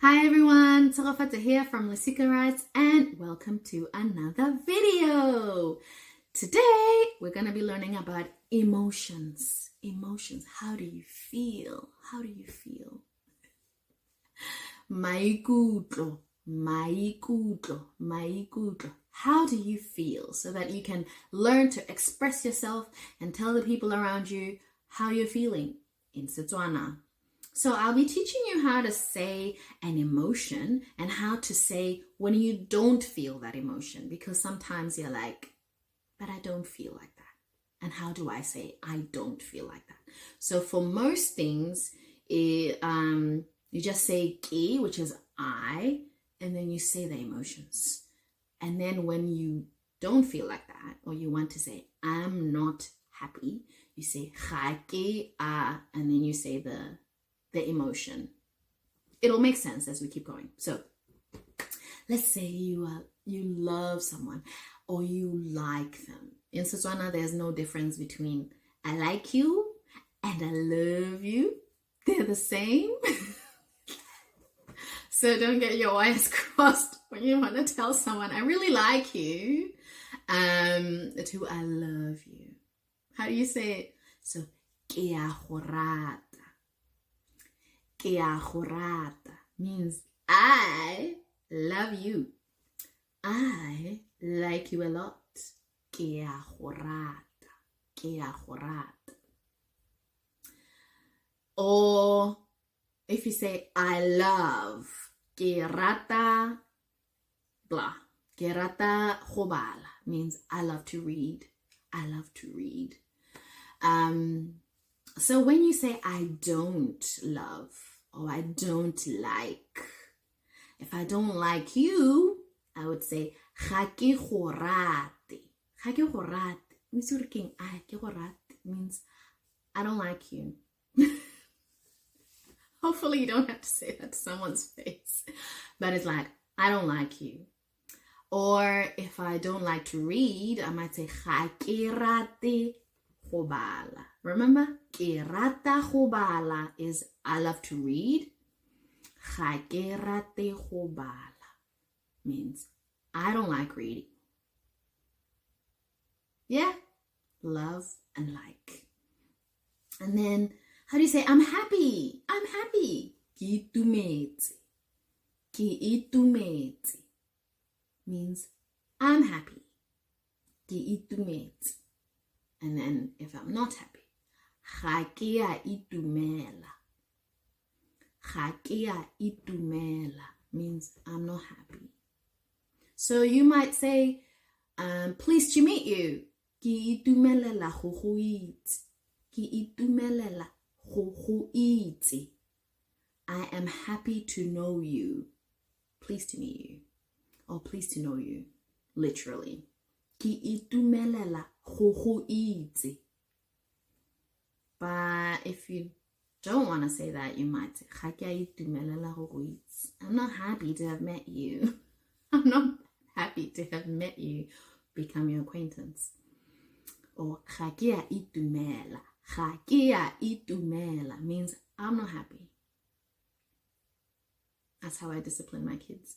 Hi everyone, Tarafata here from Lesika Writes and welcome to another video. Today we're going to be learning about emotions. Emotions, how do you feel? How do you feel? Maikutlo, maikutlo, maikutlo. How do you feel so that you can learn to express yourself and tell the people around you how you're feeling in Setswana. So I'll be teaching you how to say an emotion and how to say when you don't feel that emotion, because sometimes you're like, but I don't feel like that. And how do I say I don't feel like that? So for most things, you just say ki, which is I, and then you say the emotions. And then when you don't feel like that, or you want to say I'm not happy, you say ga ke a, and then you say the emotion. It'll make sense as we keep going. So let's say you love someone or you like them. In Setswana, there's no difference between I like you and I love you. They're the same. So don't get your wires crossed when you want to tell someone I really like you to I love you. How do you say it? So ke a go rata. Ke a go rata means I love you. I like you a lot. Ke a go rata. Ke a go rata. Or if you say I love, ke rata blah. Ke rata go bala means I love to read. I love to read. So when you say I don't love or I don't like, if I don't like you, I would say ga ke go rate. Ga ke go rate means I don't like you. Hopefully you don't have to say that to someone's face, but it's like I don't like you. Or if I don't like to read, I might say ga ke rate go bala. Remember, ke rata go bala is I love to read. Ga ke rate go bala means I don't like reading. Yeah, love and like. And then how do you say I'm happy? I'm happy. Ke itumetse. Ke itumetse means I'm happy. Ke itumetse. And then if I'm not happy, ga ke a itumela. Ga ke a itumela means I'm not happy. So you might say, pleased to meet you. Ke itumelela go go itse. Ke itumelela go go itse. I am happy to know you. Pleased to meet you. Or pleased to know you, literally. Ke itumelela go go itse. But if you don't want to say that, you might say ga ke a itumelela go go itse. I'm not happy to have met you. I'm not happy to have met you, become your acquaintance. Or ga ke a itumela. Ga ke a itumela means I'm not happy. That's how I discipline my kids.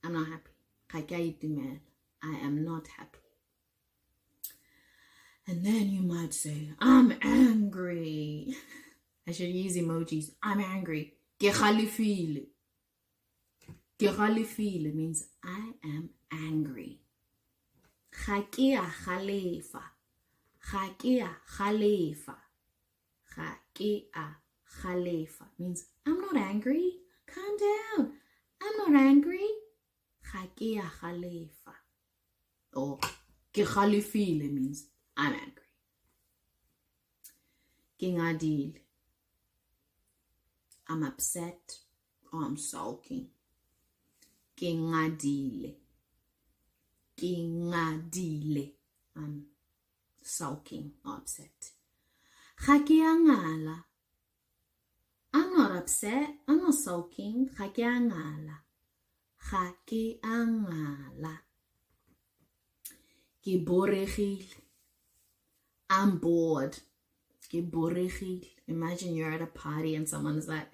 I'm not happy. Ga ke a itumela. I am not happy. And then you might say, I'm angry. I should use emojis. I'm angry. Ke galefile. Ke galefile means I am angry. Ga ke a galefa. Ga ke a galefa. Ga ke a galefa means I'm not angry. Calm down. I'm not angry. Ga ke a galefa. Or ke galefile means I'm angry. Ke ngadile. I'm upset or I'm sulking. Ke ngadile. Ke ngadile. I'm sulking or upset. Ga ke a ngala. I'm not upset. I'm not sulking. Ga ke a ngala. Ga ke a ngala. Ke boregile. I'm bored. Ke boregile. Imagine you're at a party and someone is like,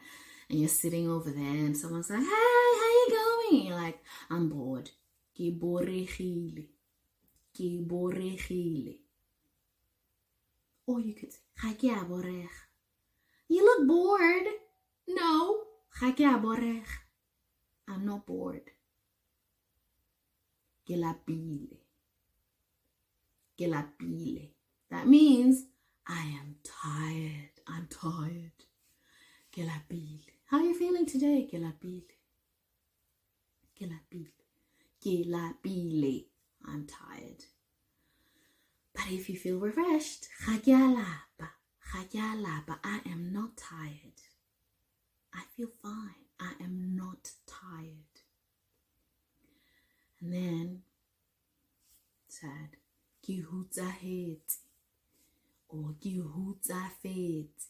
and you're sitting over there and someone's like, hey, how you going? You're like, I'm bored. Ke boregile. Ke boregile. Or you could say, ga ke a borega. You look bored. No, ga ke a borega. I'm not bored. Ke lapile. Ke lapile. That means I am tired. I'm tired. Ke lapile. How are you feeling today? Ke lapile. Ke lapile. Ke lapile. I'm tired. But if you feel refreshed, ga ke a lapa. Ga ke a lapa. I am not tired. I feel fine. I am not tired. And then, sad. Ke hutsahetse. Or ke hutsafetse.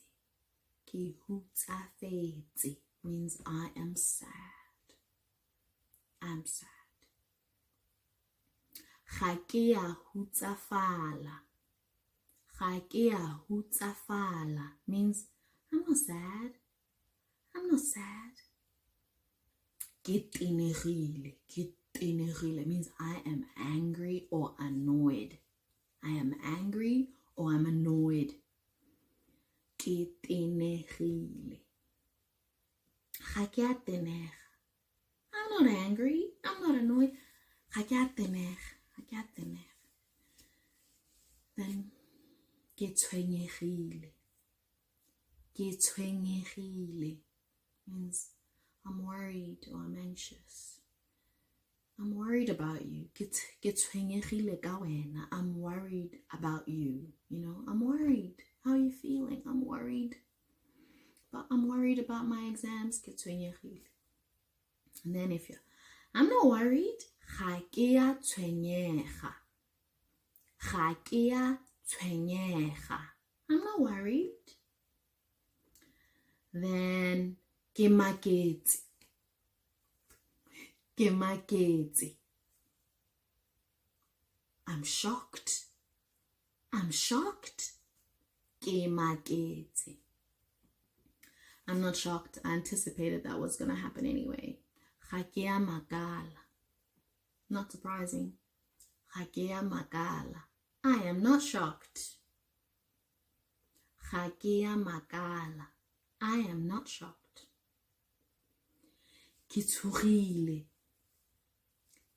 Ke hutsafetse means I am sad. I'm sad. Ga ke a hutsafala. Ga ke a hutsafala means I'm not sad. I'm not sad. Ke tenegile. Ke tenegile means I am angry or annoyed. I am angry or I'm annoyed. Ke tenegile. Ga ke a tenega. I'm not angry. I'm not annoyed. Ga ke a tenega. Ga ke a tenega. Then, ke tshwenyegile. Ke tshwenyegile means I'm worried or I'm anxious. I'm worried about you. Ke tshwenyegile ka wena. I'm worried about you. You know, I'm worried. How are you feeling? I'm worried. But I'm worried about my exams. Ke tshwenyegile. And then if you're, I'm not worried. Ga ke a tshwenyega. Ga ke a tshwenyega. I'm not worried. Then ke maketse. Ke maketse. I'm shocked. I'm shocked. Ke maketse. I'm not shocked. I anticipated that was going to happen anyway. Ga ke a makala. Not surprising. Ga ke a makala. I am not shocked. Ga ke a makala. I am not shocked. Ke tshogile.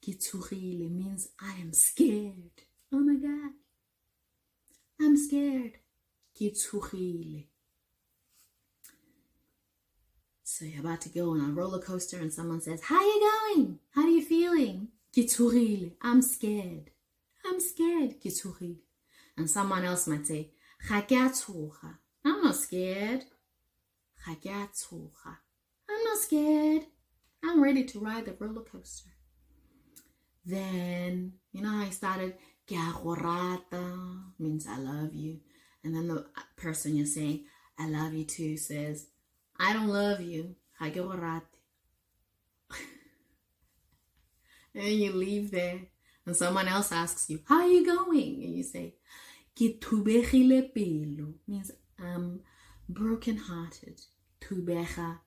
Ke tshogile means I am scared. Oh my God. I'm scared. Ke tshogile. So you're about to go on a roller coaster and someone says, how are you going? How are you feeling? Ke tshogile. I'm scared. I'm scared. Ke tshogile. And someone else might say, ga ke a tshoga. I'm not scared. Ga ke a tshoga. I'm not scared. I'm ready to ride the roller coaster. Then, you know how I started, ke a go rata means I love you. And then the person you're saying, I love you too, says, I don't love you. Ga ke go rate. And you leave there. And someone else asks you, how are you going? And you say, ke thubegile pelo means I'm broken-hearted. Thubega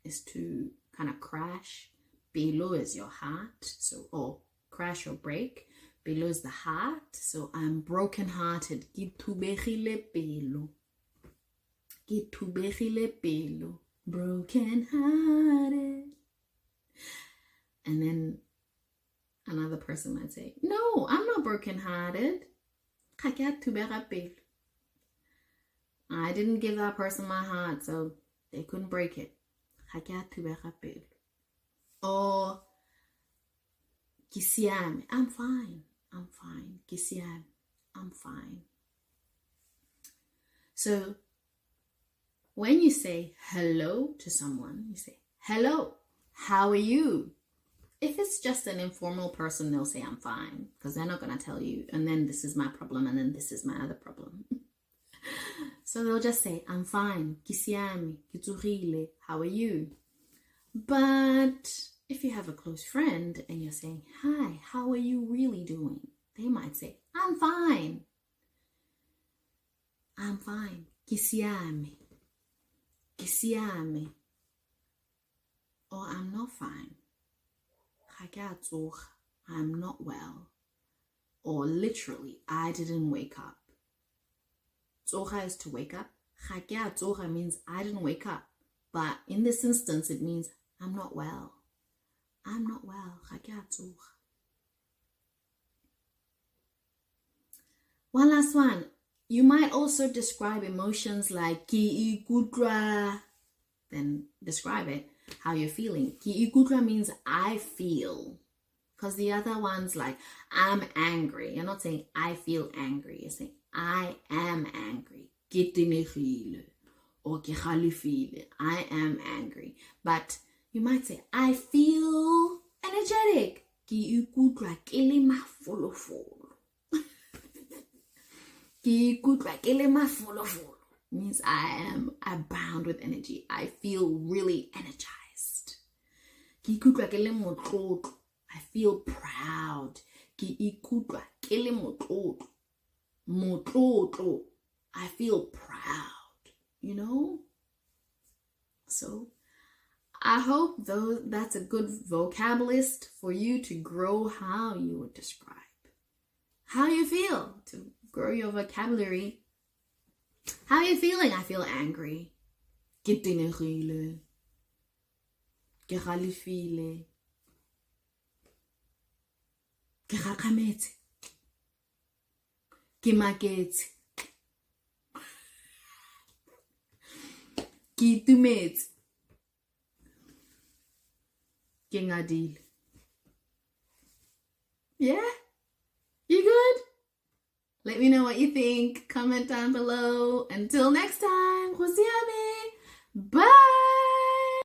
is to kind of crash. Pelo is your heart. So, or crash or break. Pelo is the heart. So I'm broken-hearted. Ke thubegile pelo. Ke thubegile pelo. Broken-hearted. And then another person might say, no, I'm not broken-hearted. Ga ke a thubega pelo. I didn't give that person my heart, so they couldn't break it. Ga ke a thubega pelo. Or, ke siame. I'm fine. I'm fine. Ke siame. I'm fine. So, when you say hello to someone, you say, hello, how are you? If it's just an informal person, they'll say, I'm fine, because they're not going to tell you, and then this is my problem, and then this is my other problem. So they'll just say, I'm fine, ke siame, ke tsogile, how are you? But if you have a close friend and you're saying, hi, how are you really doing? They might say, I'm fine. I'm fine, ke siame, ke siame. I'm not fine. Ga ke a tsoga, I'm not well. Or literally, I didn't wake up. Tsoga is to wake up. Ga ke a tsoga means I didn't wake up. But in this instance, it means I'm not well. I'm not well. Ga ke a tsoga. One last one. You might also describe emotions like ki ikutlwa. Then describe it, how you're feeling. Ki ikutlwa means I feel. Because the other one's like, I'm angry. You're not saying I feel angry. You're saying I am angry. Ke tenegile. Or ke galefile. I am angry. But you might say, I feel energetic. Ke ikutlwa ke le mafolofolo. Ke ikutlwa ke le mafolofolo means I am abound with energy. I feel really energized. Ke ikutlwa ke le motlotlo. I feel proud. Ke ikutlwa ke le motlotlo. Motlotlo. I feel proud. You know? So, I hope that's a good vocab list for you to grow how you would describe how you feel, to grow your vocabulary. How are you feeling? I feel angry. Ke tenegile. Ke galefile. Ke gakgametse. Ke maketse. Ke itumetse. Ke ngadile. Yeah? You good? Let me know what you think. Comment down below. Until next time, Bye.